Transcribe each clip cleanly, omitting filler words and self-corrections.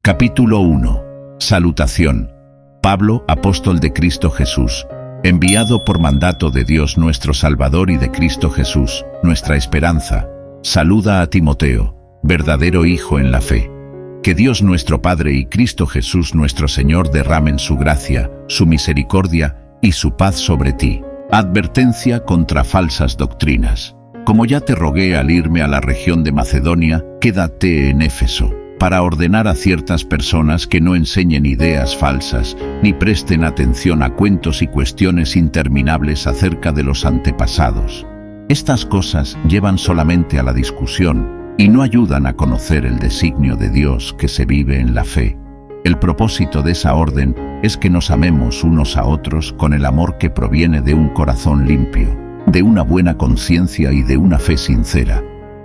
Capítulo 1. Salutación. Pablo, apóstol de Cristo Jesús, enviado por mandato de Dios nuestro Salvador y de Cristo Jesús, nuestra esperanza, saluda a Timoteo, verdadero hijo en la fe. Que Dios nuestro Padre y Cristo Jesús nuestro Señor derramen su gracia, su misericordia y su paz sobre ti. Advertencia contra falsas doctrinas. Como ya te rogué al irme a la región de Macedonia, quédate en Éfeso, para ordenar a ciertas personas que no enseñen ideas falsas, ni presten atención a cuentos y cuestiones interminables acerca de los antepasados. Estas cosas llevan solamente a la discusión y no ayudan a conocer el designio de Dios que se vive en la fe. El propósito de esa orden es que nos amemos unos a otros con el amor que proviene de un corazón limpio, de una buena conciencia y de una fe sincera.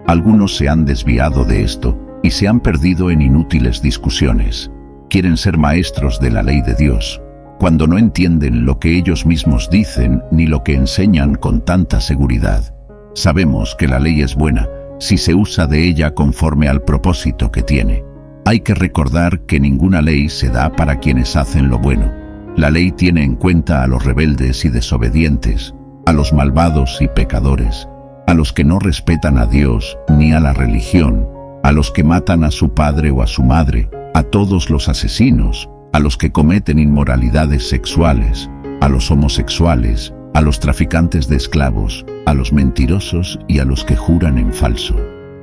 Algunos se han desviado de esto y se han perdido en inútiles discusiones. Quieren ser maestros de la ley de Dios, cuando no entienden lo que ellos mismos dicen ni lo que enseñan con tanta seguridad. Sabemos que la ley es buena si se usa de ella conforme al propósito que tiene. Hay que recordar que ninguna ley se da para quienes hacen lo bueno. La ley tiene en cuenta a los rebeldes y desobedientes, a los malvados y pecadores, a los que no respetan a Dios ni a la religión, a los que matan a su padre o a su madre, a todos los asesinos, a los que cometen inmoralidades sexuales, a los homosexuales, a los traficantes de esclavos, a los mentirosos y a los que juran en falso,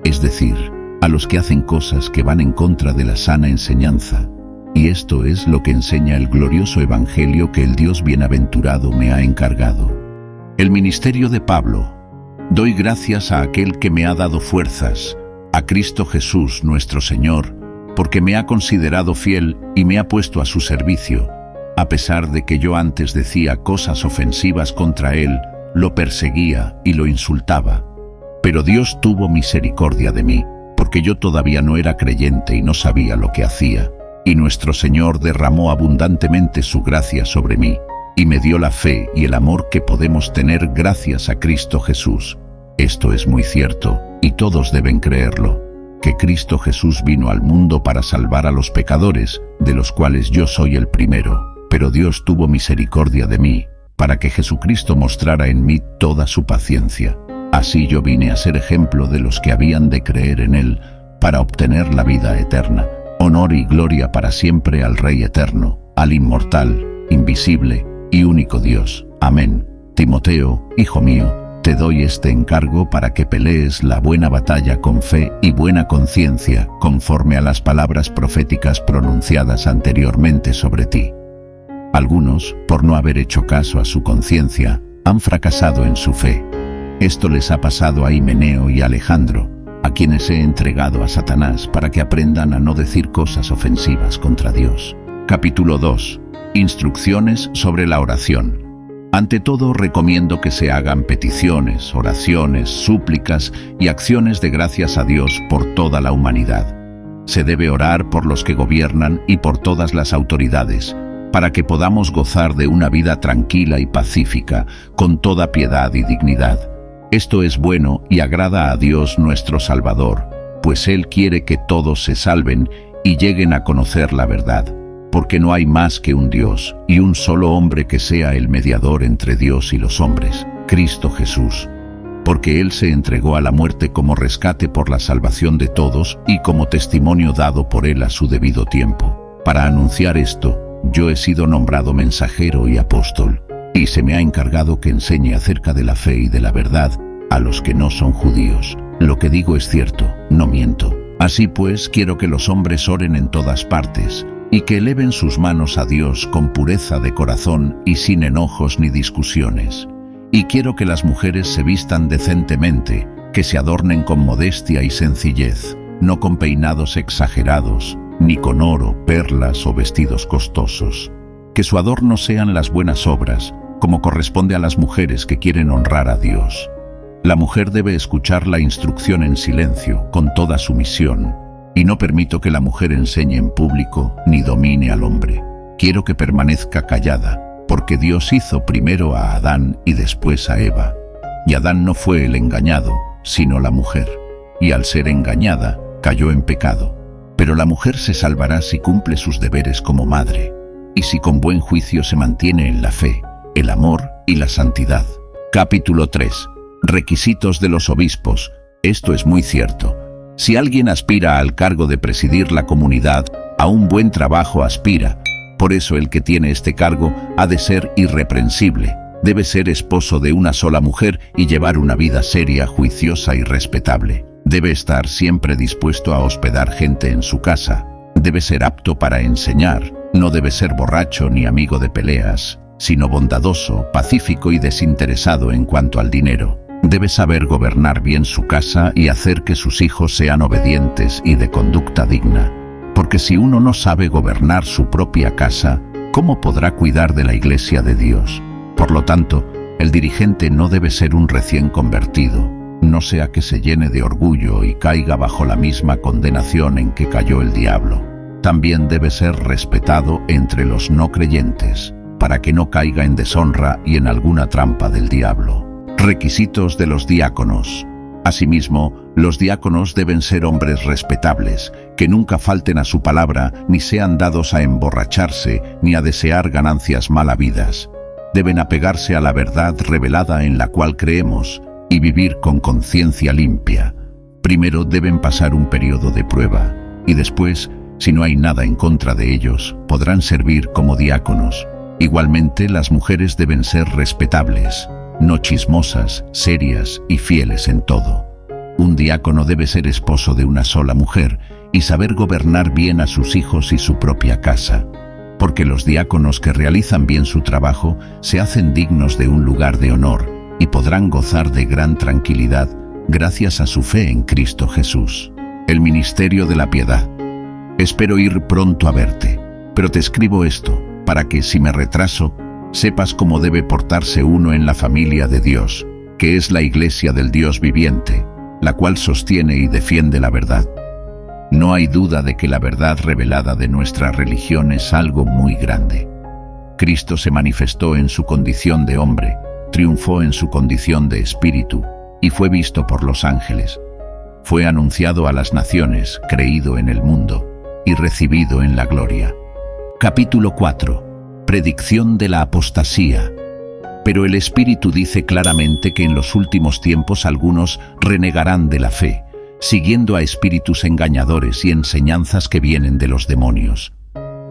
es decir, a los que hacen cosas que van en contra de la sana enseñanza. Y esto es lo que enseña el glorioso evangelio que el Dios bienaventurado me ha encargado. El ministerio de Pablo. Doy gracias a aquel que me ha dado fuerzas, a Cristo Jesús nuestro Señor, porque me ha considerado fiel y me ha puesto a su servicio. A pesar de que yo antes decía cosas ofensivas contra él, lo perseguía y lo insultaba. Pero Dios tuvo misericordia de mí, porque yo todavía no era creyente y no sabía lo que hacía. Y nuestro Señor derramó abundantemente su gracia sobre mí, y me dio la fe y el amor que podemos tener gracias a Cristo Jesús. Esto es muy cierto, y todos deben creerlo, que Cristo Jesús vino al mundo para salvar a los pecadores, de los cuales yo soy el primero. Pero Dios tuvo misericordia de mí, para que Jesucristo mostrara en mí toda su paciencia. Así yo vine a ser ejemplo de los que habían de creer en Él, para obtener la vida eterna. Honor y gloria para siempre al Rey eterno, al inmortal, invisible y único Dios. Amén. Timoteo, hijo mío, te doy este encargo para que pelees la buena batalla con fe y buena conciencia, conforme a las palabras proféticas pronunciadas anteriormente sobre ti. Algunos, por no haber hecho caso a su conciencia, han fracasado en su fe. Esto les ha pasado a Himeneo y Alejandro, a quienes he entregado a Satanás para que aprendan a no decir cosas ofensivas contra Dios. Capítulo 2. Instrucciones sobre la oración. Ante todo, recomiendo que se hagan peticiones, oraciones, súplicas y acciones de gracias a Dios por toda la humanidad. Se debe orar por los que gobiernan y por todas las autoridades, para que podamos gozar de una vida tranquila y pacífica, con toda piedad y dignidad. Esto es bueno y agrada a Dios nuestro Salvador, pues Él quiere que todos se salven y lleguen a conocer la verdad, porque no hay más que un Dios y un solo hombre que sea el mediador entre Dios y los hombres, Cristo Jesús. Porque Él se entregó a la muerte como rescate por la salvación de todos y como testimonio dado por Él a su debido tiempo. Para anunciar esto, yo he sido nombrado mensajero y apóstol, y se me ha encargado que enseñe acerca de la fe y de la verdad a los que no son judíos. Lo que digo es cierto, no miento. Así pues, quiero que los hombres oren en todas partes, y que eleven sus manos a Dios con pureza de corazón y sin enojos ni discusiones. Y quiero que las mujeres se vistan decentemente, que se adornen con modestia y sencillez, no con peinados exagerados, ni con oro, perlas o vestidos costosos. Que su adorno sean las buenas obras, como corresponde a las mujeres que quieren honrar a Dios. La mujer debe escuchar la instrucción en silencio, con toda sumisión, y no permito que la mujer enseñe en público ni domine al hombre. Quiero que permanezca callada, porque Dios hizo primero a Adán y después a Eva. Y Adán no fue el engañado, sino la mujer, y al ser engañada, cayó en pecado. Pero la mujer se salvará si cumple sus deberes como madre, y si con buen juicio se mantiene en la fe, el amor y la santidad. Capítulo 3. Requisitos de los obispos. Esto es muy cierto. Si alguien aspira al cargo de presidir la comunidad, a un buen trabajo aspira. Por eso el que tiene este cargo ha de ser irreprensible. Debe ser esposo de una sola mujer y llevar una vida seria, juiciosa y respetable. Debe estar siempre dispuesto a hospedar gente en su casa. Debe ser apto para enseñar. No debe ser borracho ni amigo de peleas, sino bondadoso, pacífico y desinteresado en cuanto al dinero. Debe saber gobernar bien su casa y hacer que sus hijos sean obedientes y de conducta digna. Porque si uno no sabe gobernar su propia casa, ¿cómo podrá cuidar de la Iglesia de Dios? Por lo tanto, el dirigente no debe ser un recién convertido, no sea que se llene de orgullo y caiga bajo la misma condenación en que cayó el diablo. También debe ser respetado entre los no creyentes, para que no caiga en deshonra y en alguna trampa del diablo. Requisitos de los diáconos. Asimismo, los diáconos deben ser hombres respetables, que nunca falten a su palabra, ni sean dados a emborracharse, ni a desear ganancias mal habidas. Deben apegarse a la verdad revelada en la cual creemos, y vivir con conciencia limpia. Primero deben pasar un periodo de prueba, y después, si no hay nada en contra de ellos, podrán servir como diáconos. Igualmente, las mujeres deben ser respetables, no chismosas, serias y fieles en todo. Un diácono debe ser esposo de una sola mujer y saber gobernar bien a sus hijos y su propia casa, porque los diáconos que realizan bien su trabajo se hacen dignos de un lugar de honor y podrán gozar de gran tranquilidad gracias a su fe en Cristo Jesús. El ministerio de la piedad. Espero ir pronto a verte, pero te escribo esto para que, si me retraso, sepas cómo debe portarse uno en la familia de Dios, que es la Iglesia del Dios viviente, la cual sostiene y defiende la verdad. No hay duda de que la verdad revelada de nuestra religión es algo muy grande. Cristo se manifestó en su condición de hombre, triunfó en su condición de espíritu y fue visto por los ángeles. Fue anunciado a las naciones, creído en el mundo y recibido en la gloria. Capítulo 4. Predicción de la apostasía. Pero el Espíritu dice claramente que en los últimos tiempos algunos renegarán de la fe, siguiendo a espíritus engañadores y enseñanzas que vienen de los demonios.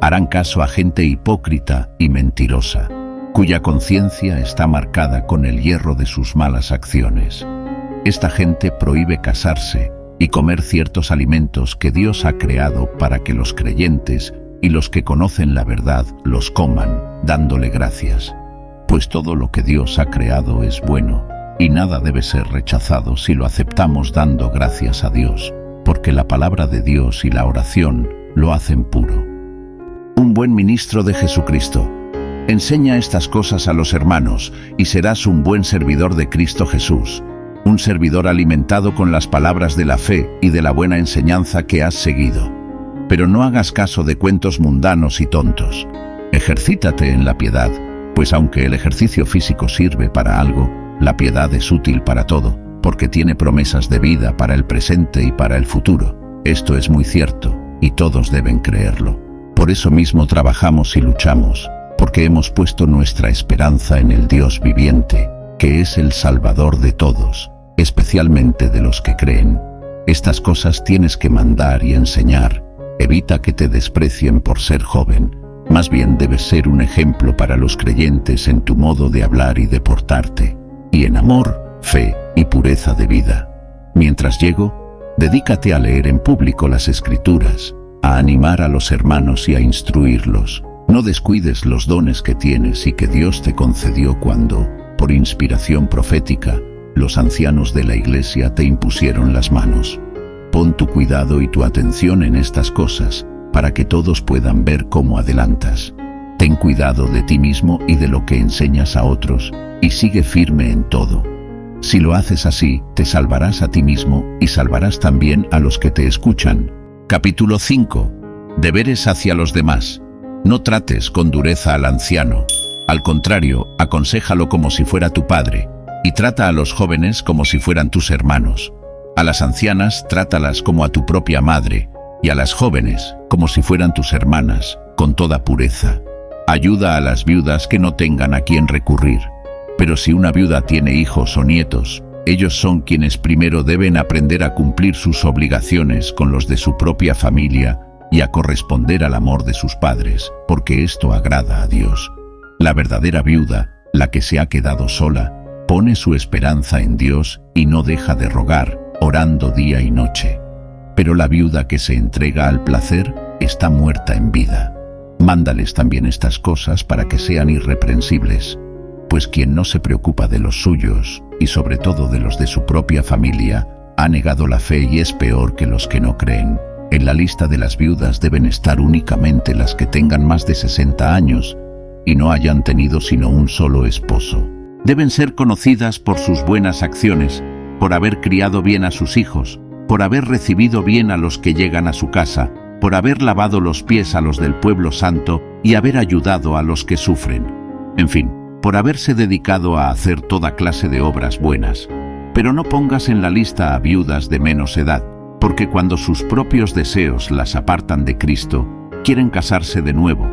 Harán caso a gente hipócrita y mentirosa, cuya conciencia está marcada con el hierro de sus malas acciones. Esta gente prohíbe casarse y comer ciertos alimentos que Dios ha creado para que los creyentes y los que conocen la verdad los coman, dándole gracias. Pues todo lo que Dios ha creado es bueno, y nada debe ser rechazado si lo aceptamos dando gracias a Dios, porque la palabra de Dios y la oración lo hacen puro. Un buen ministro de Jesucristo. Enseña estas cosas a los hermanos, y serás un buen servidor de Cristo Jesús, un servidor alimentado con las palabras de la fe y de la buena enseñanza que has seguido. Pero no hagas caso de cuentos mundanos y tontos. Ejercítate en la piedad, pues aunque el ejercicio físico sirve para algo, la piedad es útil para todo, porque tiene promesas de vida para el presente y para el futuro. Esto es muy cierto, y todos deben creerlo. Por eso mismo trabajamos y luchamos, porque hemos puesto nuestra esperanza en el Dios viviente, que es el Salvador de todos, especialmente de los que creen. Estas cosas tienes que mandar y enseñar. Evita que te desprecien por ser joven. Más bien debes ser un ejemplo para los creyentes en tu modo de hablar y de portarte, y en amor, fe y pureza de vida. Mientras llego, dedícate a leer en público las Escrituras, a animar a los hermanos y a instruirlos. No descuides los dones que tienes y que Dios te concedió cuando, por inspiración profética, los ancianos de la Iglesia te impusieron las manos. Pon tu cuidado y tu atención en estas cosas, para que todos puedan ver cómo adelantas. Ten cuidado de ti mismo y de lo que enseñas a otros, y sigue firme en todo. Si lo haces así, te salvarás a ti mismo y salvarás también a los que te escuchan. Capítulo 5. Deberes hacia los demás. No trates con dureza al anciano. Al contrario, aconséjalo como si fuera tu padre, y trata a los jóvenes como si fueran tus hermanos. A las ancianas, trátalas como a tu propia madre, y a las jóvenes, como si fueran tus hermanas, con toda pureza. Ayuda a las viudas que no tengan a quien recurrir. Pero si una viuda tiene hijos o nietos, ellos son quienes primero deben aprender a cumplir sus obligaciones con los de su propia familia y a corresponder al amor de sus padres, porque esto agrada a Dios. La verdadera viuda, la que se ha quedado sola, pone su esperanza en Dios y no deja de rogar, orando día y noche. Pero la viuda que se entrega al placer está muerta en vida. Mándales también estas cosas para que sean irreprensibles, pues quien no se preocupa de los suyos, y sobre todo de los de su propia familia, ha negado la fe y es peor que los que no creen. En la lista de las viudas deben estar únicamente las que tengan más de 60 años y no hayan tenido sino un solo esposo. Deben ser conocidas por sus buenas acciones, por haber criado bien a sus hijos, por haber recibido bien a los que llegan a su casa, por haber lavado los pies a los del pueblo santo y haber ayudado a los que sufren. En fin, por haberse dedicado a hacer toda clase de obras buenas. Pero no pongas en la lista a viudas de menos edad, porque cuando sus propios deseos las apartan de Cristo, quieren casarse de nuevo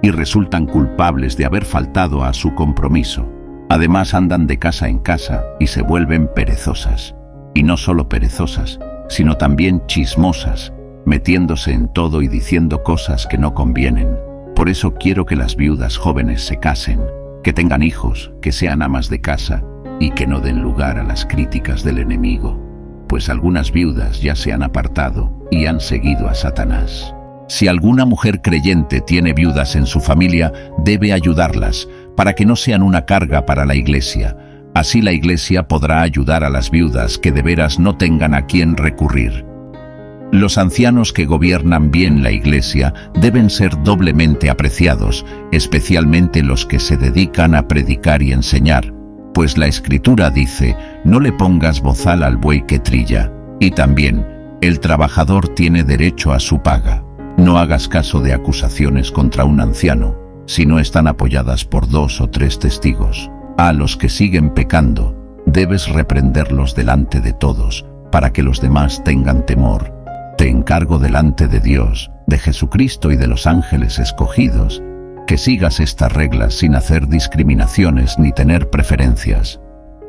y resultan culpables de haber faltado a su compromiso. Además andan de casa en casa y se vuelven perezosas. Y no solo perezosas, sino también chismosas, metiéndose en todo y diciendo cosas que no convienen. Por eso quiero que las viudas jóvenes se casen, que tengan hijos, que sean amas de casa y que no den lugar a las críticas del enemigo, pues algunas viudas ya se han apartado y han seguido a Satanás. Si alguna mujer creyente tiene viudas en su familia, debe ayudarlas para que no sean una carga para la iglesia. Así la iglesia podrá ayudar a las viudas que de veras no tengan a quien recurrir. Los ancianos que gobiernan bien la iglesia deben ser doblemente apreciados, especialmente los que se dedican a predicar y enseñar, pues la Escritura dice: no le pongas bozal al buey que trilla, y también, el trabajador tiene derecho a su paga. No hagas caso de acusaciones contra un anciano, si no están apoyadas por 2 o 3 testigos. A los que siguen pecando, debes reprenderlos delante de todos, para que los demás tengan temor. Te encargo delante de Dios, de Jesucristo y de los ángeles escogidos, que sigas estas reglas sin hacer discriminaciones ni tener preferencias.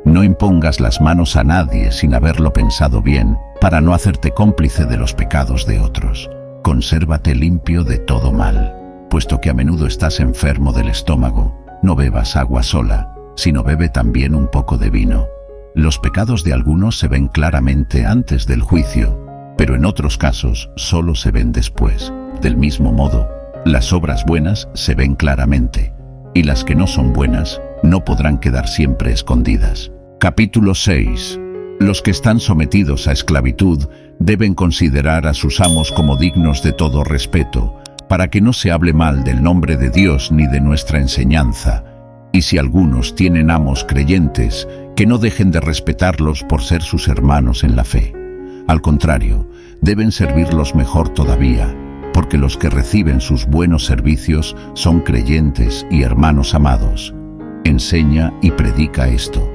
No impongas las manos a nadie sin haberlo pensado bien, para no hacerte cómplice de los pecados de otros. Consérvate limpio de todo mal, puesto que a menudo estás enfermo del estómago. No bebas agua sola, sino bebe también un poco de vino. Los pecados de algunos se ven claramente antes del juicio, pero en otros casos solo se ven después. Del mismo modo, las obras buenas se ven claramente, y las que no son buenas no podrán quedar siempre escondidas. Capítulo 6. Los que están sometidos a esclavitud deben considerar a sus amos como dignos de todo respeto, para que no se hable mal del nombre de Dios ni de nuestra enseñanza. Y si algunos tienen amos creyentes, que no dejen de respetarlos por ser sus hermanos en la fe. Al contrario, deben servirlos mejor todavía, porque los que reciben sus buenos servicios son creyentes y hermanos amados. Enseña y predica esto.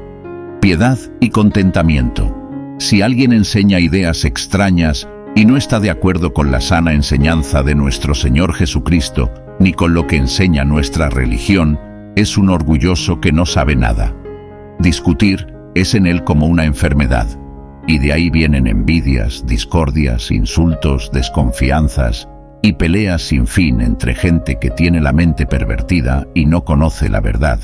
Piedad y contentamiento. Si alguien enseña ideas extrañas y no está de acuerdo con la sana enseñanza de nuestro Señor Jesucristo, ni con lo que enseña nuestra religión, es un orgulloso que no sabe nada. Discutir es en él como una enfermedad, y de ahí vienen envidias, discordias, insultos, desconfianzas y peleas sin fin entre gente que tiene la mente pervertida y no conoce la verdad,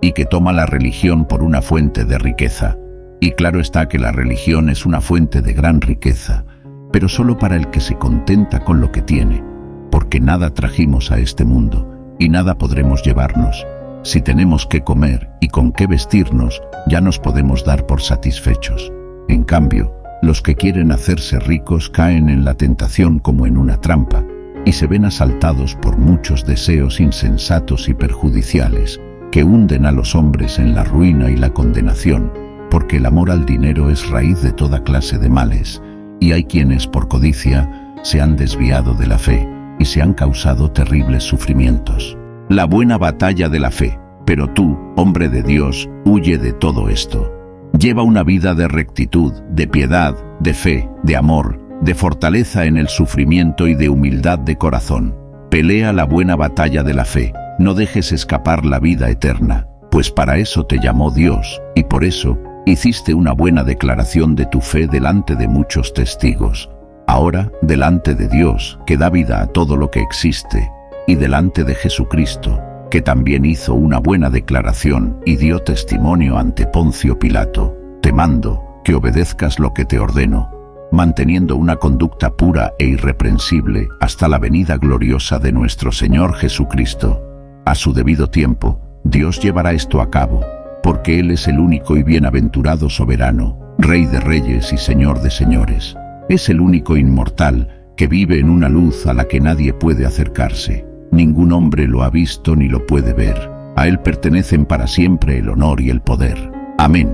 y que toma la religión por una fuente de riqueza. Y claro está que la religión es una fuente de gran riqueza, pero solo para el que se contenta con lo que tiene, porque nada trajimos a este mundo y nada podremos llevarnos. Si tenemos qué comer y con qué vestirnos, ya nos podemos dar por satisfechos. En cambio, los que quieren hacerse ricos caen en la tentación como en una trampa, y se ven asaltados por muchos deseos insensatos y perjudiciales, que hunden a los hombres en la ruina y la condenación, porque el amor al dinero es raíz de toda clase de males, y hay quienes por codicia se han desviado de la fe y se han causado terribles sufrimientos. La buena batalla de la fe. Pero tú, hombre de Dios, huye de todo esto. Lleva una vida de rectitud, de piedad, de fe, de amor, de fortaleza en el sufrimiento y de humildad de corazón. Pelea la buena batalla de la fe, no dejes escapar la vida eterna, pues para eso te llamó Dios, y por eso hiciste una buena declaración de tu fe delante de muchos testigos. Ahora, delante de Dios, que da vida a todo lo que existe, y delante de Jesucristo, que también hizo una buena declaración y dio testimonio ante Poncio Pilato, te mando que obedezcas lo que te ordeno, manteniendo una conducta pura e irreprensible hasta la venida gloriosa de nuestro Señor Jesucristo. A su debido tiempo, Dios llevará esto a cabo, porque Él es el único y bienaventurado soberano, Rey de reyes y Señor de señores. Es el único inmortal que vive en una luz a la que nadie puede acercarse. Ningún hombre lo ha visto ni lo puede ver. A Él pertenecen para siempre el honor y el poder. Amén.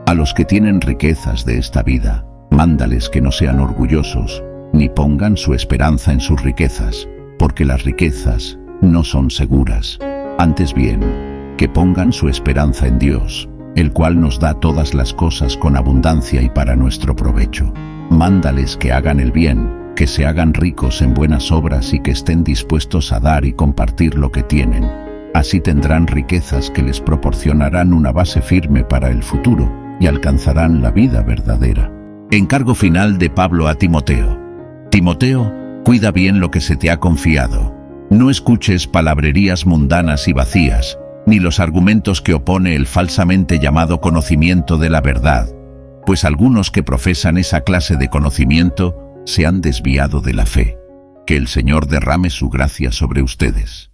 A los que tienen riquezas de esta vida, mándales que no sean orgullosos, ni pongan su esperanza en sus riquezas, porque las riquezas no son seguras. Antes bien, que pongan su esperanza en Dios, el cual nos da todas las cosas con abundancia y para nuestro provecho. Mándales que hagan el bien, que se hagan ricos en buenas obras y que estén dispuestos a dar y compartir lo que tienen. Así tendrán riquezas que les proporcionarán una base firme para el futuro y alcanzarán la vida verdadera. Encargo final de Pablo a Timoteo. Timoteo, cuida bien lo que se te ha confiado. No escuches palabrerías mundanas y vacías, ni los argumentos que opone el falsamente llamado conocimiento de la verdad, pues algunos que profesan esa clase de conocimiento se han desviado de la fe. Que el Señor derrame su gracia sobre ustedes.